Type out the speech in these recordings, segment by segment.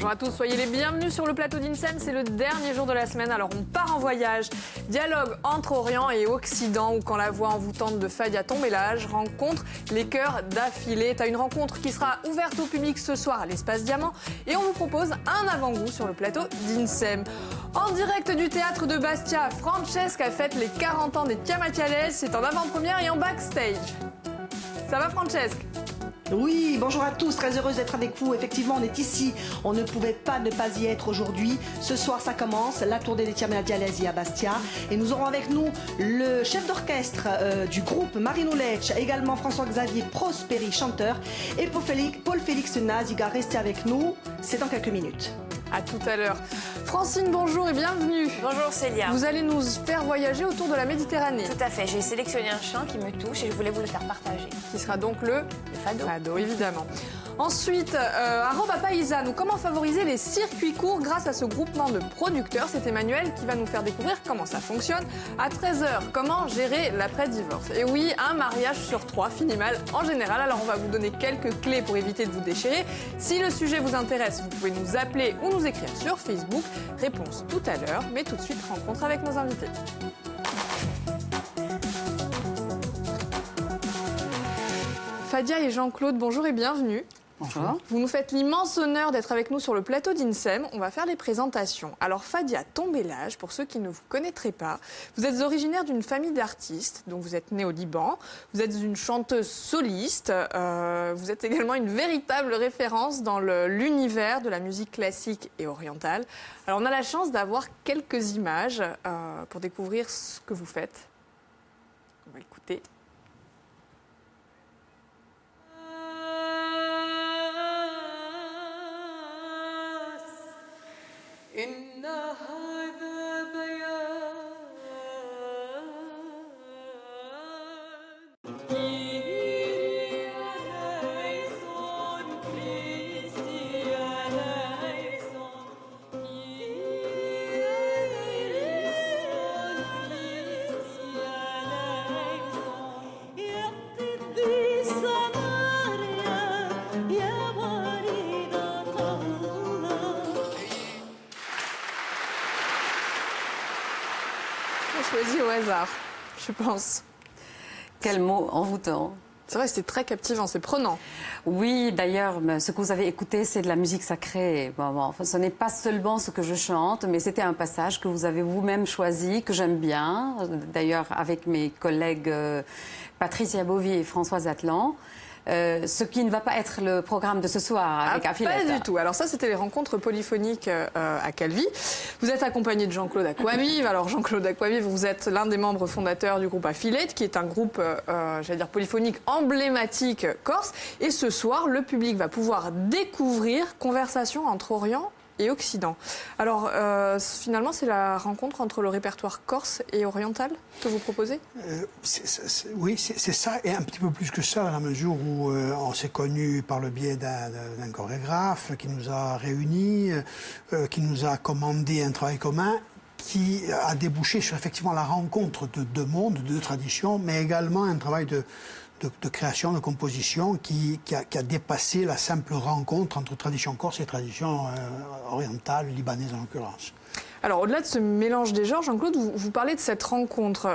Bonjour à tous, soyez les bienvenus sur le plateau d'INSEM. C'est le dernier jour de la semaine, alors on part en voyage. Dialogue entre Orient et Occident, où quand la voix envoûtante de Fadia Tombelaj rencontre les cœurs d'affilée. T'as une rencontre qui sera ouverte au public ce soir à l'Espace Diamant. Et on vous propose un avant-goût sur le plateau d'INSEM. En direct du théâtre de Bastia, Francesca fête les 40 ans des Chiamatiales. C'est en avant-première et en backstage. Ça va, Francesca? Oui, bonjour à tous, très heureuse d'être avec vous. Effectivement, on est ici, on ne pouvait pas ne pas y être aujourd'hui. Ce soir, ça commence, la tournée des Chiamatiales à Bastia. Et nous aurons avec nous le chef d'orchestre du groupe Marino Lecce, également François-Xavier Prosperi, chanteur, et Paul Félix Naziga. Restez avec nous, c'est dans quelques minutes. À tout à l'heure. Francine, bonjour et bienvenue. Bonjour Célia. Vous allez nous faire voyager autour de la Méditerranée. Tout à fait, j'ai sélectionné un chant qui me touche et je voulais vous le faire partager. Qui sera donc le fado. Fado, évidemment. Ensuite, Arroba Paisano, comment favoriser les circuits courts grâce à ce groupement de producteurs? C'est Emmanuel qui va nous faire découvrir comment ça fonctionne. À 13h, comment gérer l'après-divorce? Et oui, un mariage sur 3 finit mal en général, alors on va vous donner quelques clés pour éviter de vous déchirer. Si le sujet vous intéresse, vous pouvez nous appeler ou nous écrire sur Facebook. Réponse tout à l'heure, mais tout de suite, rencontre avec nos invités. Fadia et Jean-Claude, bonjour et bienvenue. Bonjour. Vous nous faites l'immense honneur d'être avec nous sur le plateau d'INSEM. On va faire les présentations. Alors Fadia Tombelaj, pour ceux qui ne vous connaîtraient pas, vous êtes originaire d'une famille d'artistes, donc vous êtes née au Liban. Vous êtes une chanteuse soliste. Vous êtes également une véritable référence dans l'univers de la musique classique et orientale. Alors on a la chance d'avoir quelques images pour découvrir ce que vous faites. On va écouter. إن هذا بيان Choisi au hasard, je pense. Quel mot envoûtant. C'est vrai, c'était très captivant, c'est prenant. Oui, d'ailleurs, ce que vous avez écouté, c'est de la musique sacrée. Enfin, ce n'est pas seulement ce que je chante, mais c'était un passage que vous avez vous-même choisi, que j'aime bien. D'ailleurs, avec mes collègues Patricia Bovy et Françoise Atlan. Ce qui ne va pas être le programme de ce soir avec Affilette. Pas du tout. Alors ça, c'était les rencontres polyphoniques à Calvi. Vous êtes accompagné de Jean-Claude Acquavive. Alors Jean-Claude Acquavive, vous êtes l'un des membres fondateurs du groupe Affilette, qui est un groupe, j'allais dire, polyphonique emblématique corse. Et ce soir, le public va pouvoir découvrir Conversation entre Orient et Occident. Alors, finalement, c'est la rencontre entre le répertoire corse et oriental que vous proposez? Oui, c'est ça, et un petit peu plus que ça, dans la mesure où on s'est connus par le biais d'un chorégraphe qui nous a réunis, qui nous a commandé un travail commun, qui a débouché sur effectivement la rencontre de deux mondes, de deux traditions, mais également un travail de création, de composition qui a dépassé la simple rencontre entre tradition corse et tradition orientale, libanaise en l'occurrence. Alors, au-delà de ce mélange des genres, Jean-Claude, vous parlez de cette rencontre.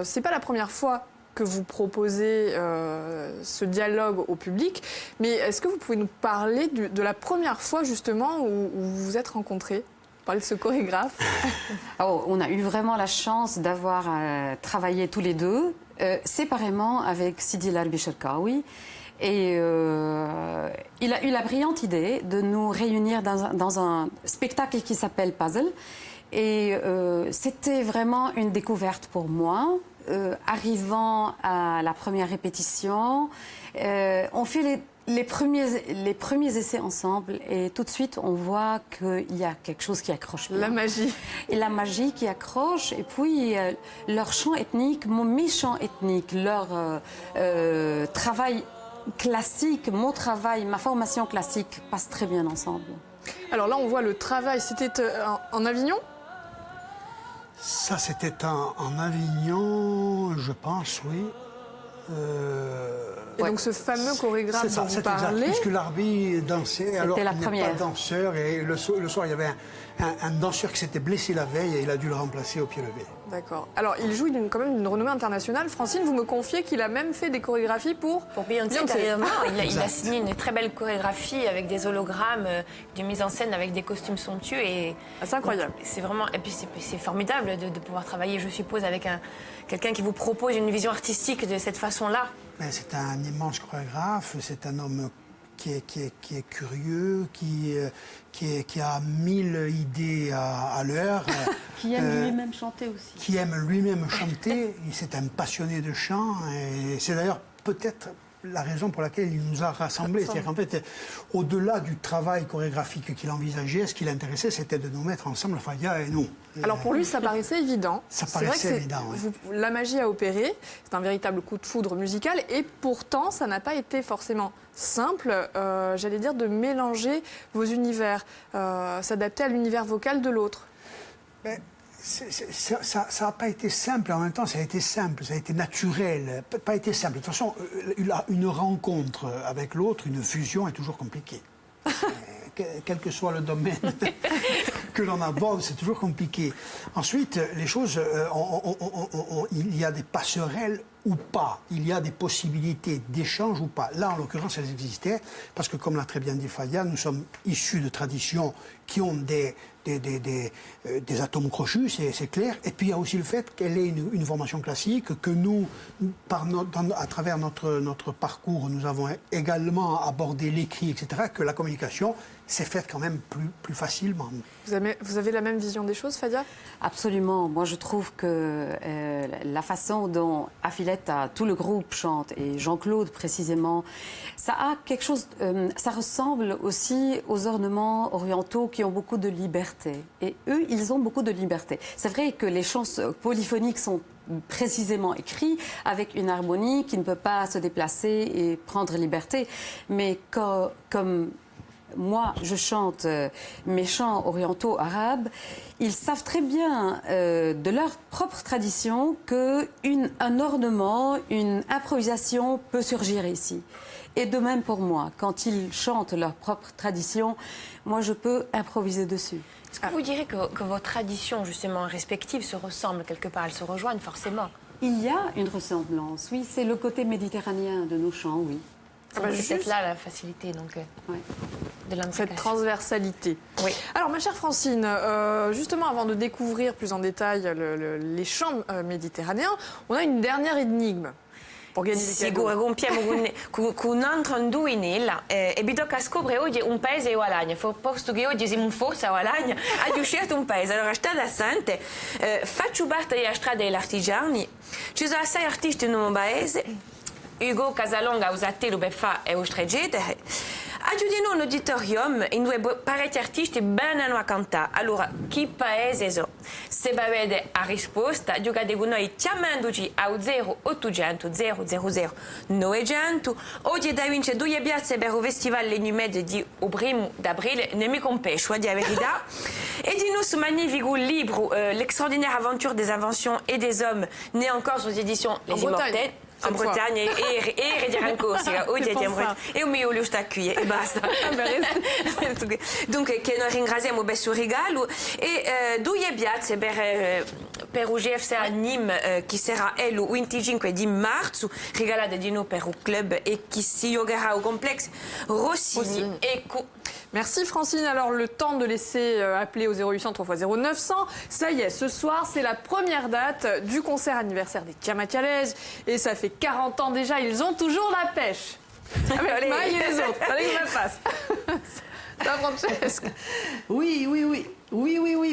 C'est pas la première fois que vous proposez ce dialogue au public, mais est-ce que vous pouvez nous parler de la première fois justement où vous vous êtes rencontrés? Parler de ce chorégraphe. On a eu vraiment la chance d'avoir travaillé tous les deux, séparément avec Sidi Larbi Cherkaoui. Et il a eu la brillante idée de nous réunir dans un spectacle qui s'appelle Puzzle. Et c'était vraiment une découverte pour moi. Arrivant à la première répétition, on fait les premiers essais ensemble et tout de suite on voit qu'il y a quelque chose qui accroche. La magie. Et la magie qui accroche, et puis leur chant ethnique, mes chants ethniques, leur travail classique, mon travail, ma formation classique passent très bien ensemble. Alors là on voit le travail, c'était en Avignon? Ça, c'était en Avignon, je pense, oui. Et donc ce fameux chorégraphe dont vous parlez... Puisque Larbi dansait alors qu'il n'est pas danseur. Et le soir, il y avait un danseur qui s'était blessé la veille et il a dû le remplacer au pied levé. D'accord. Alors, il joue quand même d'une renommée internationale. Francine, vous me confiez qu'il a même fait des chorégraphies pour Beyoncé. Il a signé une très belle chorégraphie avec des hologrammes, de mise en scène avec des costumes somptueux. C'est incroyable. C'est vraiment... Et puis c'est formidable de pouvoir travailler, je suppose, avec quelqu'un qui vous propose une vision artistique de cette façon-là. C'est un immense chorégraphe, c'est un homme qui est curieux, qui a 1000 idées à l'heure. Qui aime lui-même chanter aussi. Qui aime lui-même chanter. C'est un passionné de chant. Et c'est d'ailleurs peut-être la raison pour laquelle il nous a rassemblés. C'est-à-dire qu'en fait, au-delà du travail chorégraphique qu'il envisageait, ce qui l'intéressait, c'était de nous mettre ensemble, Fadia et nous. Alors pour lui, ça paraissait évident. Ça paraissait évident, oui. La magie a opéré, c'est un véritable coup de foudre musical, et pourtant, ça n'a pas été forcément simple, j'allais dire, de mélanger vos univers, s'adapter à l'univers vocal de l'autre. Mais ça n'a pas été simple, en même temps ça a été simple, ça a été naturel, pas été simple. De toute façon, une rencontre avec l'autre, une fusion est toujours compliquée. Quel que soit le domaine que l'on aborde, c'est toujours compliqué. Ensuite, les choses, il y a des passerelles ou pas, il y a des possibilités d'échange ou pas. Là, en l'occurrence, elles existaient, parce que comme l'a très bien dit Fadia, nous sommes issus de traditions qui ont des atomes crochus, c'est clair. Et puis il y a aussi le fait qu'elle ait une formation classique, que nous, à travers notre parcours, nous avons également abordé l'écrit, etc., que la communication s'est faite quand même plus facilement. Vous avez la même vision des choses, Fadia ? Absolument. Moi, je trouve que la façon dont Affiletta, tout le groupe chante, et Jean-Claude précisément, ça a quelque chose... ça ressemble aussi aux ornements orientaux qui ont beaucoup de liberté. Et eux, ils ont beaucoup de liberté. C'est vrai que les chants polyphoniques sont précisément écrits avec une harmonie qui ne peut pas se déplacer et prendre liberté. Mais comme moi, je chante mes chants orientaux arabes, ils savent très bien de leur propre tradition qu'un ornement, une improvisation peut surgir ici. Et de même pour moi, quand ils chantent leur propre tradition, moi je peux improviser dessus. Est-ce que vous direz que vos traditions justement respectives se ressemblent quelque part, elles se rejoignent forcément? Il y a une ressemblance, oui, c'est le côté méditerranéen de nos chants, oui. C'est peut-être là la facilité donc, de l'imbrication. Cette transversalité. Oui. Alors, ma chère Francine, justement, avant de découvrir plus en détail les chants méditerranéens, on a une dernière énigme. Pour gagner des cadeaux. Sicuro, compiamo con un altro indovinella e vi tocca scoprire oggi un paese e guadagna. Posto che oggi siamo in forza guadagna, ha scelto un paese. Allora, state assente, faccio parte della strada degli artigiani, ci sono 6 artisti in un paese, Ugo Casalonga ha usato lo per fare e lo stregete. Aggiungiamo un auditorium in due parecchi artisti ben hanno a cantare. Allora, che paese sono? Se avete la risposta, giocate con noi chiamandoci a 0800 000 900. Oggi è da vincere 2 piazze per il Festival Numed di 1 aprile. Non mi compesco, di la verità. Et di nous ce magnifique livre, L'extraordinaire aventure des inventions et des hommes, né encore aux éditions Les Immortels. En Bretagne e Reggere in Corsica, oggi è in Bretagne e un mio lo sta qui e basta. Dunque che noi ringraziamo per il suo regalo e 2 piazze per il GFC a Nîmes che sarà il 25 di marzo, regalate di noi per il club e che si giocherà al complexe Rossini. Merci Francine. Alors le temps de laisser appeler au 0800 3x0 900. Ça y est, ce soir c'est la première date du concert anniversaire des Chiamatialesi et ça fait 40 ans déjà, ils ont toujours la pêche. Avec Maï et les autres, fallait que je me fasse. Ça, Francesca. Oui,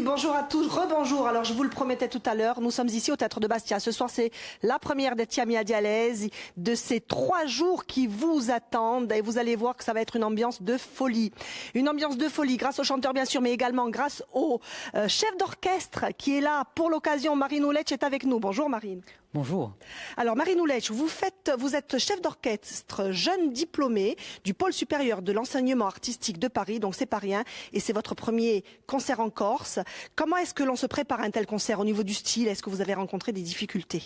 bonjour à tous, rebonjour. Alors je vous le promettais tout à l'heure, nous sommes ici au Théâtre de Bastia. Ce soir c'est la première des Chiamatialesi, de ces 3 jours qui vous attendent et vous allez voir que ça va être une ambiance de folie. Une ambiance de folie grâce aux chanteurs bien sûr, mais également grâce au chef d'orchestre qui est là pour l'occasion. Marine Oulech est avec nous. Bonjour Marine. Bonjour. Alors Marine Oulech, vous êtes chef d'orchestre jeune diplômé du pôle supérieur de l'enseignement artistique de Paris, donc c'est pas rien, et c'est votre premier concert en Corse. Comment est-ce que l'on se prépare à un tel concert au niveau du style? Est-ce que vous avez rencontré des difficultés?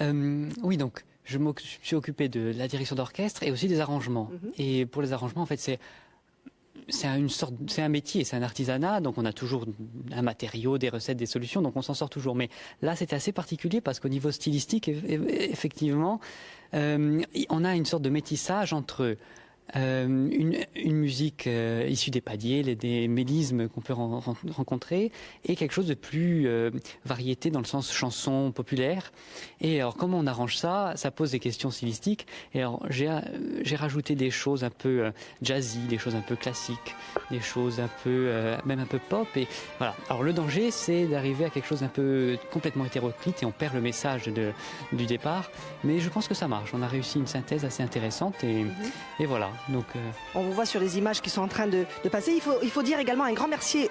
Oui, donc je me suis occupé de la direction d'orchestre et aussi des arrangements. Et pour les arrangements, en fait, c'est un métier, c'est un artisanat, donc on a toujours un matériau, des recettes, des solutions, donc on s'en sort toujours. Mais là, c'était assez particulier parce qu'au niveau stylistique, effectivement, on a une sorte de métissage entre une musique issue des padiers, des mélismes qu'on peut rencontrer, et quelque chose de plus variété dans le sens chanson populaire. Et alors comment on arrange ça pose des questions stylistiques. Et alors j'ai rajouté des choses un peu jazzy, des choses un peu classiques, des choses un peu même un peu pop. Et voilà. Alors le danger, c'est d'arriver à quelque chose un peu complètement hétéroclite et on perd le message du départ. Mais je pense que ça marche. On a réussi une synthèse assez intéressante et voilà. Donc, on vous voit sur les images qui sont en train de passer. Il faut dire également un grand merci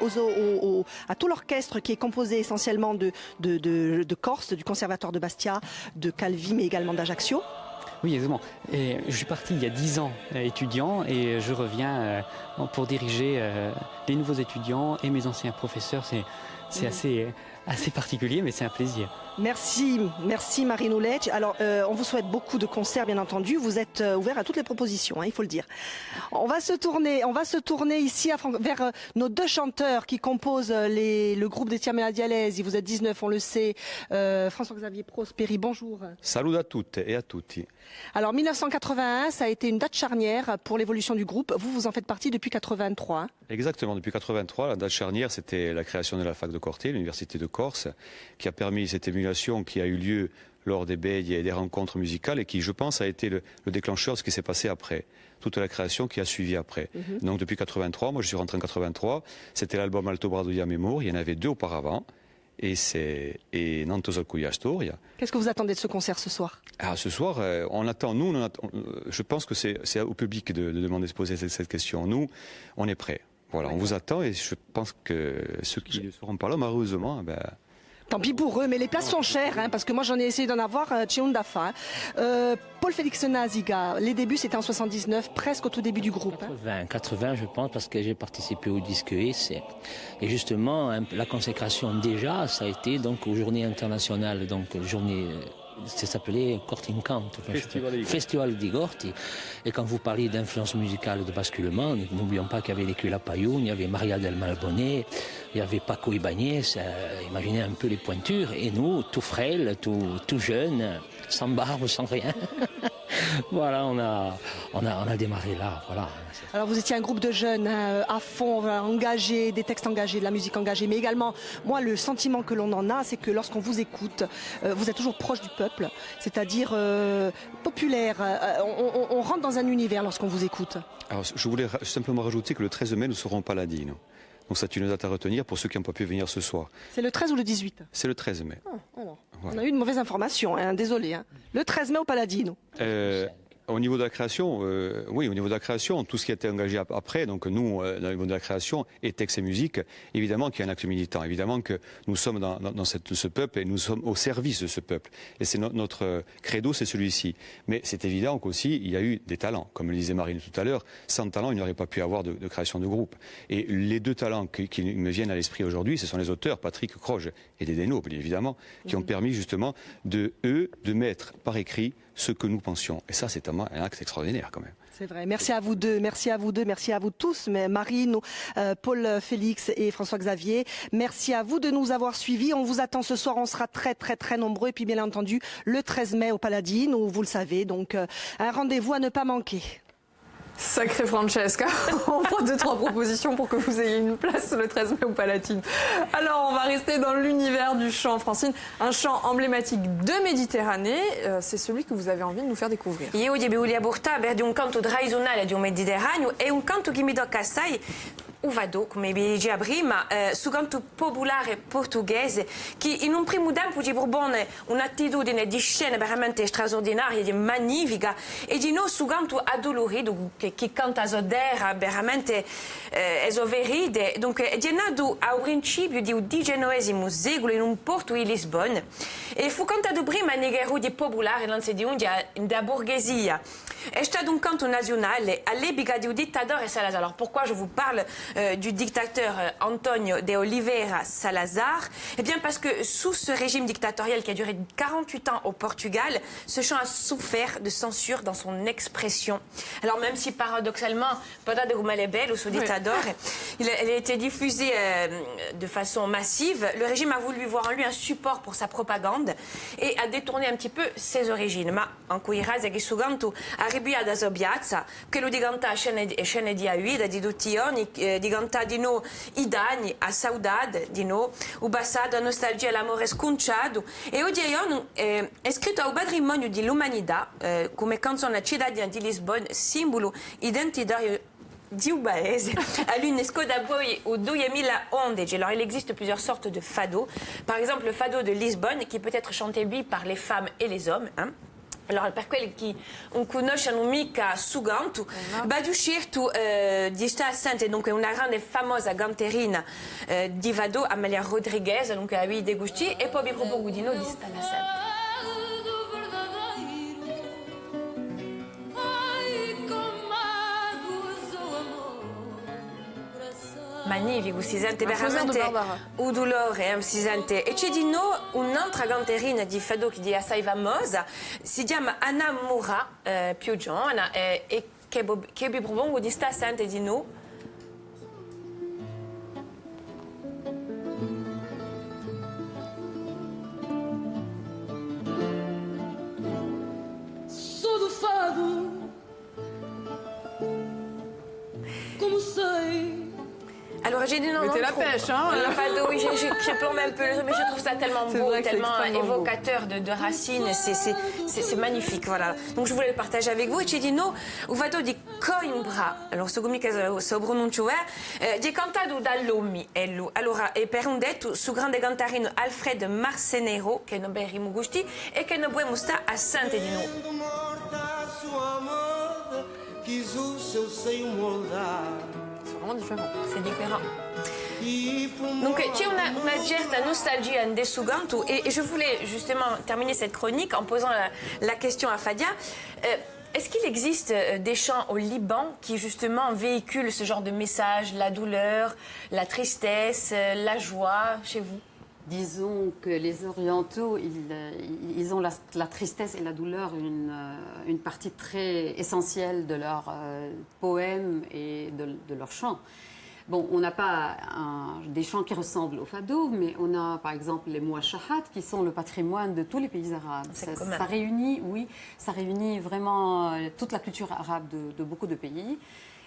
à tout l'orchestre qui est composé essentiellement de Corse, du Conservatoire de Bastia, de Calvi, mais également d'Ajaccio. Oui, exactement. Et je suis parti il y a 10 ans étudiant et je reviens pour diriger les nouveaux étudiants et mes anciens professeurs. C'est assez particulier, mais c'est un plaisir. Merci Marine Oulech. Alors, on vous souhaite beaucoup de concerts, bien entendu. Vous êtes ouvert à toutes les propositions, hein, il faut le dire. On va se tourner ici vers nos deux chanteurs qui composent le groupe des Tiamela Dialesi. Vous êtes 19, on le sait. François-Xavier Prosperi, bonjour. Salut à toutes et à tutti. Alors, 1981, ça a été une date charnière pour l'évolution du groupe. Vous en faites partie depuis 83. Hein. Exactement, depuis 83, la date charnière, c'était la création de la fac de Corté, l'université de Corse, qui a permis cette émulation qui a eu lieu lors des beiges et des rencontres musicales et qui, je pense, a été le déclencheur de ce qui s'est passé après, toute la création qui a suivi après. Donc depuis 83, moi je suis rentré en 83, c'était l'album Alto Bradoia Memor, il y en avait 2 auparavant, et Nantoso Cuyastoria. Qu'est-ce que vous attendez de ce concert ce soir? Ce soir, je pense que c'est au public de demander, de se poser cette question. Nous, on est prêts. Voilà, on vous attend et je pense que ceux qui ne seront pas là, malheureusement, tant pis pour eux, mais les places sont chères, hein, parce que moi j'en ai essayé d'en avoir chez Undafa. Paul Félix Naziga, les débuts c'était en 79, presque au tout début du groupe. 80 je pense, parce que j'ai participé au disque ES. Et justement, la consécration déjà, ça a été donc aux Journées internationales, donc journée... Ça s'appelait Corti Incanto, Festival di Corti. Et quand vous parlez d'influence musicale de basculement, n'oublions pas qu'il y avait les Cula Payun, il y avait Maria del Malbonnet, il y avait Paco Ibáñez, imaginez un peu les pointures. Et nous, tout frêles, tout jeunes, sans barbe, sans rien. Voilà, on a démarré là, voilà. Alors vous étiez un groupe de jeunes à fond, engagés, des textes engagés, de la musique engagée, mais également, moi le sentiment que l'on en a, c'est que lorsqu'on vous écoute, vous êtes toujours proche du peuple, c'est-à-dire populaire, on rentre dans un univers lorsqu'on vous écoute. Alors je voulais simplement rajouter que le 13 mai, nous serons Paladines. Donc c'est une date à retenir pour ceux qui n'ont pas pu venir ce soir. C'est le 13 ou le 18? C'est le 13 mai. Alors, voilà. On a eu une mauvaise information, hein, désolé. Hein. Le 13 mai au Paladino. Au niveau de la création, oui, au niveau de la création, tout ce qui a été engagé après, donc nous, au niveau de la création, et texte et musique, évidemment qu'il y a un acte militant, évidemment que nous sommes dans ce peuple et nous sommes au service de ce peuple. Et c'est notre credo, c'est celui-ci. Mais c'est évident qu'aussi, il y a eu des talents. Comme le disait Marine tout à l'heure, sans talent, il n'y aurait pas pu avoir de création de groupe. Et les 2 talents qui me viennent à l'esprit aujourd'hui, ce sont les auteurs, Patrick Croge et Dédé Noble, évidemment, qui ont permis justement de mettre par écrit ce que nous pensions. Et ça, c'est un acte extraordinaire quand même. C'est vrai. Merci à vous deux, merci à vous tous, mais Marine, Paul Félix et François-Xavier. Merci à vous de nous avoir suivis. On vous attend ce soir, on sera très très très nombreux. Et puis bien entendu, le 13 mai au Paladine, où vous le savez, donc un rendez-vous à ne pas manquer. Sacré Francesca, on prend 2-3 propositions pour que vous ayez une place le 13 mai au Palatine. Alors on va rester dans l'univers du chant, Francine, un chant emblématique de Méditerranée, c'est celui que vous avez envie de nous faire découvrir. Io voglio portare di un canto tradizionale di un Mediterraneo e un canto che mi tocca assai. Uvado, come vi dicevo prima, su canto popolare portoghese che in un primo tempo ci propone un'attitudine di scena veramente straordinaria, magnifica, e di noi su canto addolorido che canta Zodera veramente esoveride. Dunque è nato al principio del XIX secolo in un porto di Lisbonne e fu cantato prima nei garudi popolari, l'anzi di da borghesia. È stato un canto nazionale all'epoca du dittatore Salazar. Alors pourquoi je vous parle du dictateur Antonio de Oliveira Salazar? Eh bien parce que sous ce régime dictatorial qui a duré 48 ans au Portugal, ce chant a souffert de censure dans son expression. Alors même si paradoxalement, Pada de Gumalebel ou Soditador, elle a été diffusée de façon massive, le régime a voulu voir en lui un support pour sa propagande et a détourné un petit peu ses origines. Ma en cui rasa che sugantu arribia da Sobiazza, che lo diganta a scene di Aida, di Duttioni, diganta di no idani, a saudade, di no, o passado, a nostalgia, l'amore sconciado. E oggi è scritto ao patrimonio di l'umanità, come canzone cittadina di Lisbonne, simbolo identitario di un paese, à l'UNESCO d'Aboy au 2011. Alors il existe plusieurs sortes de fado. Par exemple, le fado de Lisbonne, qui peut être chanté lui par les femmes et les hommes. Hein. Allora, per quelli che non conoscono mica Suganto, Badu Shirtu di sta assente, dunque una grande famosa canterina di Vado, Amelia Rodriguez, dunque a lui degusti, e poi vi propongo di no di sta assente. Magnifico, si sente veramente o dolore, si sente. E c'è di no un'altra canterina di fado che è assai famosa, si chiama Anna Moura, più giovane, e che vi propongo di sta sente di no. Sou do fado, como sei. Alors j'ai dit non, mettez la pêche, hein. Le fado, oui, je plombe un peu, mais je trouve ça tellement beau, tellement évocateur de racines, c'est magnifique, voilà. Donc je voulais le partager avec vous. Et j'ai dit non, o fado di Coimbra, alors se come che so pronuncio di cantato dall'Omi, ello. Allora, e per un detto su grande cantarino Alfred Marcenero, che non ben rimo gusti, e che non può sta a Sante di no. Vraiment différent. C'est différent. Donc, c'è una certa nostalgia de Suganto et je voulais justement terminer cette chronique en posant la question à Fadia. Est-ce qu'il existe des chants au Liban qui justement véhiculent ce genre de message, la douleur, la tristesse, la joie chez vous? Disons que les Orientaux, ils ont la tristesse et la douleur une partie très essentielle de leurs poèmes et de leurs chants. Bon, on n'a pas des chants qui ressemblent au fado, mais on a par exemple les mouachahat qui sont le patrimoine de tous les pays arabes. Ça réunit, oui, ça réunit vraiment toute la culture arabe de beaucoup de pays.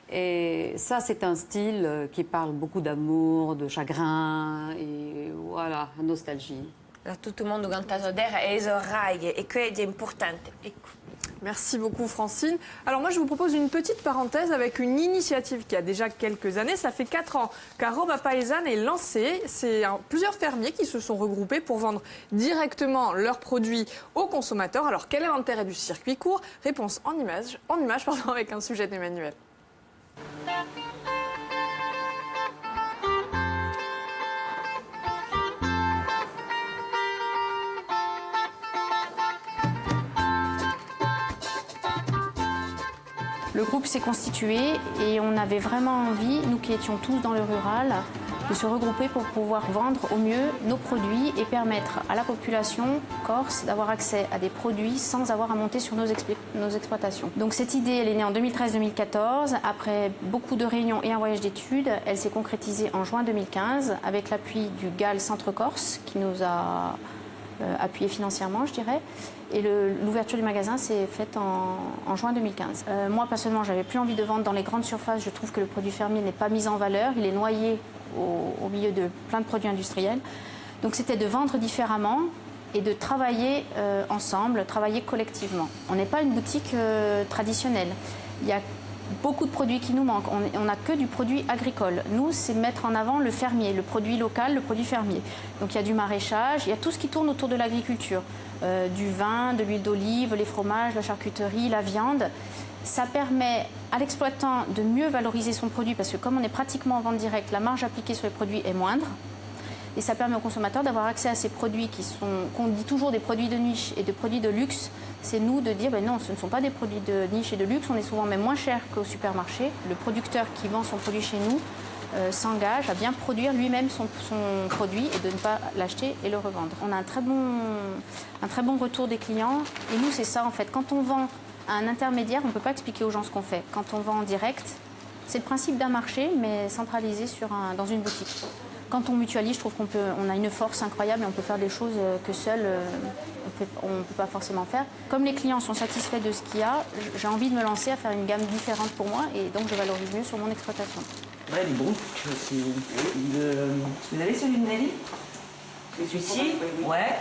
Et ça, c'est un style qui parle beaucoup d'amour, de chagrin et voilà, nostalgie. Alors, tout le monde canta Zodera et les oreilles, et que c'est important. Merci beaucoup Francine. Alors moi je vous propose une petite parenthèse avec une initiative qui a déjà quelques années. Ça fait 4 ans qu'Arroba Paesane est lancée. C'est plusieurs fermiers qui se sont regroupés pour vendre directement leurs produits aux consommateurs. Alors quel est l'intérêt du circuit court? Réponse en image avec un sujet d'Emmanuel. Le groupe s'est constitué et on avait vraiment envie, nous qui étions tous dans le rural, de se regrouper pour pouvoir vendre au mieux nos produits et permettre à la population corse d'avoir accès à des produits sans avoir à monter sur nos exploitations. Donc cette idée, elle est née en 2013-2014. Après beaucoup de réunions et un voyage d'études, elle s'est concrétisée en juin 2015 avec l'appui du GAL Centre Corse qui nous a appuyé financièrement, je dirais. Et l'ouverture du magasin s'est faite en juin 2015. Moi, personnellement, j'avais plus envie de vendre dans les grandes surfaces. Je trouve que le produit fermier n'est pas mis en valeur. Il est noyé au milieu de plein de produits industriels. Donc c'était de vendre différemment et de travailler ensemble, travailler collectivement. On n'est pas une boutique traditionnelle. Il y a beaucoup de produits qui nous manquent. On n'a que du produit agricole. Nous, c'est mettre en avant le fermier, le produit local, le produit fermier. Donc il y a du maraîchage, il y a tout ce qui tourne autour de l'agriculture. Du vin, de l'huile d'olive, les fromages, la charcuterie, la viande. Ça permet à l'exploitant de mieux valoriser son produit parce que comme on est pratiquement en vente directe, la marge appliquée sur les produits est moindre. Et ça permet aux consommateurs d'avoir accès à ces produits qu'on dit toujours des produits de niche et de produits de luxe. C'est nous de dire, ben non, ce ne sont pas des produits de niche et de luxe, on est souvent même moins cher qu'au supermarché. Le producteur qui vend son produit chez nous s'engage à bien produire lui-même son produit et de ne pas l'acheter et le revendre. On a un très bon retour des clients et nous c'est ça en fait. Quand on vend à un intermédiaire, on ne peut pas expliquer aux gens ce qu'on fait. Quand on vend en direct, c'est le principe d'un marché mais centralisé dans une boutique. Quand on mutualise, je trouve qu'on a une force incroyable et on peut faire des choses que seul on ne peut pas forcément faire. Comme les clients sont satisfaits de ce qu'il y a, j'ai envie de me lancer à faire une gamme différente pour moi et donc je valorise mieux sur mon exploitation. Ouais, les broutes aussi. Vous avez celui de Nelly? Celui-ci? Ouais.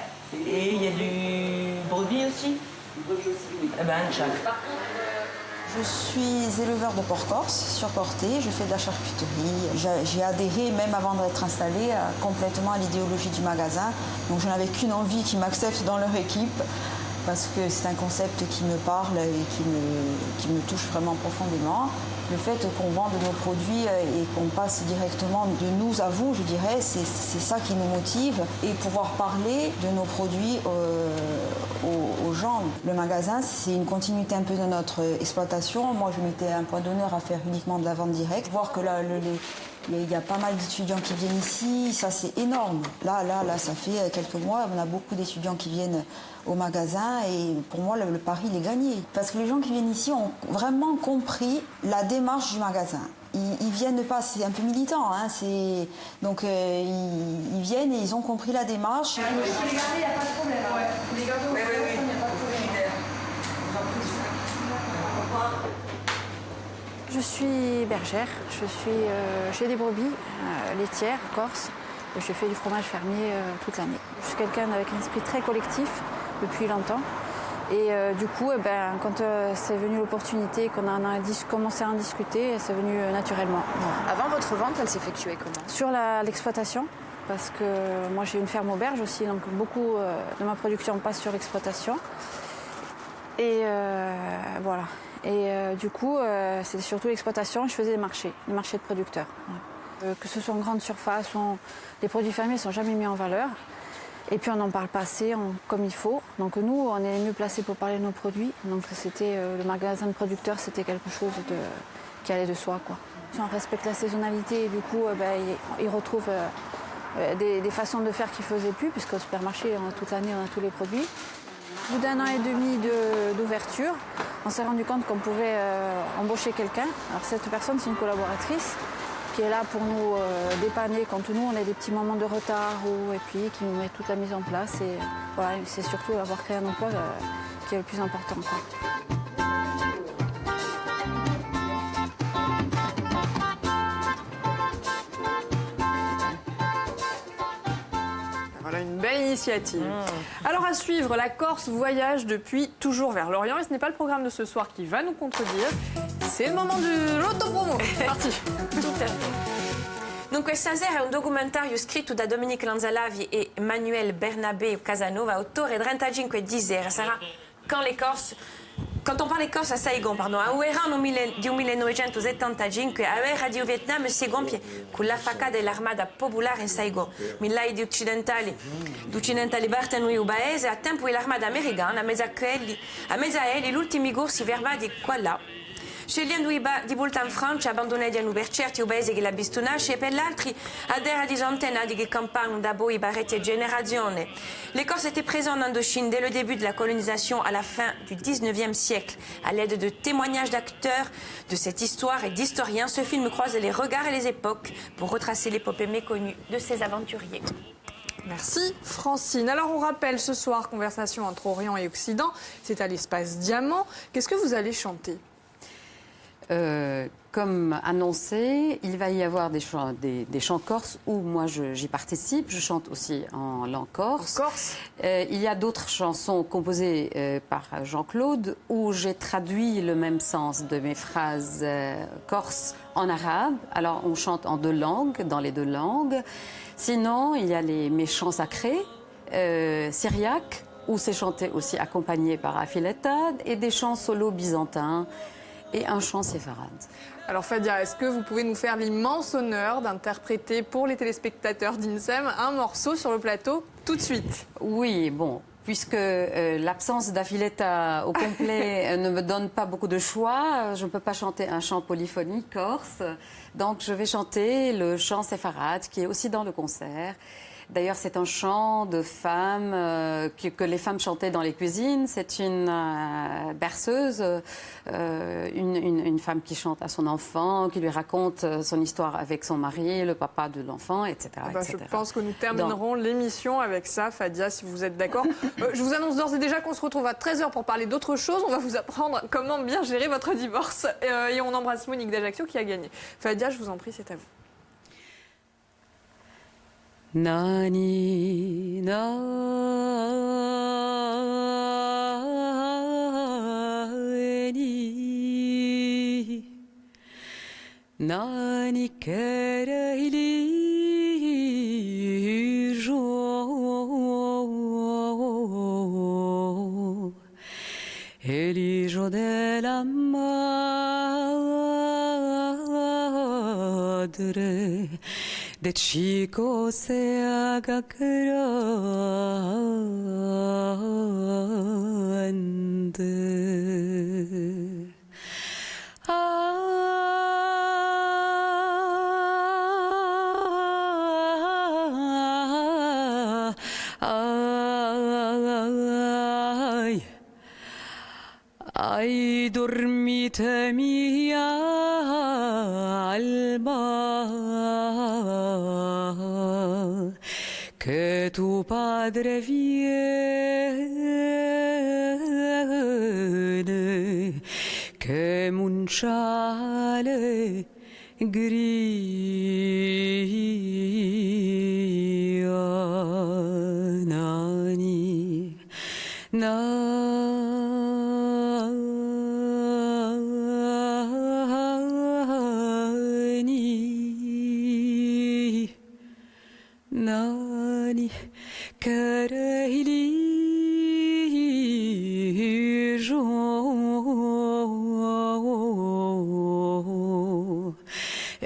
Et il y a du brebis aussi? Brebis aussi, oui. Eh ben, chaque. Je suis éleveur de porc corse sur Portet, je fais de la charcuterie. J'ai adhéré, même avant d'être installée, complètement à l'idéologie du magasin. Donc je n'avais qu'une envie qu'ils m'acceptent dans leur équipe parce que c'est un concept qui me parle et qui me touche vraiment profondément. Le fait qu'on vende nos produits et qu'on passe directement de nous à vous, je dirais, c'est ça qui nous motive. Et pouvoir parler de nos produits aux gens. Le magasin, c'est une continuité un peu de notre exploitation. Moi, je mettais un point d'honneur à faire uniquement de la vente directe. Voir que là, il y a pas mal d'étudiants qui viennent ici, ça c'est énorme. Là, ça fait quelques mois, on a beaucoup d'étudiants qui viennent au magasin et pour moi, le pari, il est gagné. Parce que les gens qui viennent ici ont vraiment compris la démarche du magasin. Ils viennent pas, c'est un peu militant, hein, donc ils viennent et ils ont compris la démarche. Les garder, il n'y a pas de problème. Ouais. Les gâteaux, oui. Il n'y a pas de problème. Je suis bergère, j'ai des brebis laitières, corse, et je fais du fromage fermier toute l'année. Je suis quelqu'un avec un esprit très collectif depuis longtemps. Et du coup, quand c'est venu l'opportunité, qu'on a commencé à en discuter, c'est venu naturellement. Avant votre vente, elle s'effectuait comment? Sur l'exploitation, parce que moi j'ai une ferme auberge aussi, donc beaucoup de ma production passe sur l'exploitation. Et voilà. Et du coup, c'était surtout l'exploitation. Je faisais les marchés de producteurs. Que ce soit en grande surface, les produits fermiers ne sont jamais mis en valeur. Et puis on n'en parle pas assez comme il faut. Donc nous, on est mieux placés pour parler de nos produits. Donc c'était le magasin de producteurs, c'était quelque chose qui allait de soi, quoi. On respecte la saisonnalité et du coup, ils retrouvent des façons de faire qu'ils ne faisaient plus, puisqu'au supermarché, toute l'année, on a tous les produits. Au bout d'1 an et demi d'ouverture, on s'est rendu compte qu'on pouvait embaucher quelqu'un. Alors cette personne, c'est une collaboratrice qui est là pour nous dépanner quand nous, on a des petits moments de retard et puis qui nous met toute la mise en place. Et voilà, c'est surtout avoir créé un emploi qui est le plus important, quoi. Voilà une belle initiative. Alors à suivre, la Corse voyage depuis toujours vers l'Orient et ce n'est pas le programme de ce soir qui va nous contredire. C'est le moment de l'autopromo. C'est parti. Tout à fait. Dunque, stasera è un documentario scritto da Dominique Lanzalavi e Manuel Bernabé Casanova, autore 35 di sera. Sarà Quand on parle corse a Saigon, pardon, a verano di 1975 a Radio Vietnam si compie con la facca dell'armata popolare in Saigon. Migliaia di occidentali battono il paese a tempo l'armata americana a mezzo a elli l'ultimi corsi verbali qua là. Scegliendo di volta in Francia, abbandonati per certi i paesi che la bistonasce e per gli altri a terra di centenari che campagnano da poi parecchie generazioni. Les Corses étaient présents en Indochine dès le début de la colonisation à la fin du 19e siècle. À l'aide de témoignages d'acteurs de cette histoire et d'historiens, ce film croise les regards et les époques pour retracer l'épopée méconnue de ces aventuriers. Merci Francine. Alors on rappelle ce soir, conversation entre Orient et Occident, c'est à l'Espace Diamant. Qu'est-ce que vous allez chanter ? Comme annoncé, il va y avoir des chants corses où moi j'y participe. Je chante aussi en langue corse. Il y a d'autres chansons composées par Jean-Claude où j'ai traduit le même sens de mes phrases corse en arabe. Alors on chante en 2 langues, dans les 2 langues. Sinon, il y a mes chants sacrés, syriaques, où c'est chanté aussi accompagné par Afiletta, et des chants solo byzantins. Et un chant séfarade. Alors Fadia, est-ce que vous pouvez nous faire l'immense honneur d'interpréter pour les téléspectateurs d'INSEM un morceau sur le plateau tout de suite ? Oui, bon, puisque l'absence d'affiletta au complet ne me donne pas beaucoup de choix. Je ne peux pas chanter un chant polyphonique corse, donc je vais chanter le chant séfarade qui est aussi dans le concert. D'ailleurs, c'est un chant de femmes que les femmes chantaient dans les cuisines. C'est une berceuse, une femme qui chante à son enfant, qui lui raconte son histoire avec son mari, le papa de l'enfant, etc., etc. Je pense que nous terminerons l'émission avec ça, Fadia, si vous êtes d'accord. Je vous annonce d'ores et déjà qu'on se retrouve à 13h pour parler d'autre chose. On va vous apprendre comment bien gérer votre divorce. Et on embrasse Monique d'Ajaccio qui a gagné. Fadia, je vous en prie, c'est à vous. Nani nani kereyli jo eli jo de la madre de chico se haga grande. Ay, dormite mia alma, que tu padre viene, que munchale gria, nani, nani kereyli jo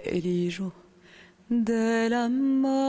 elijo de la madre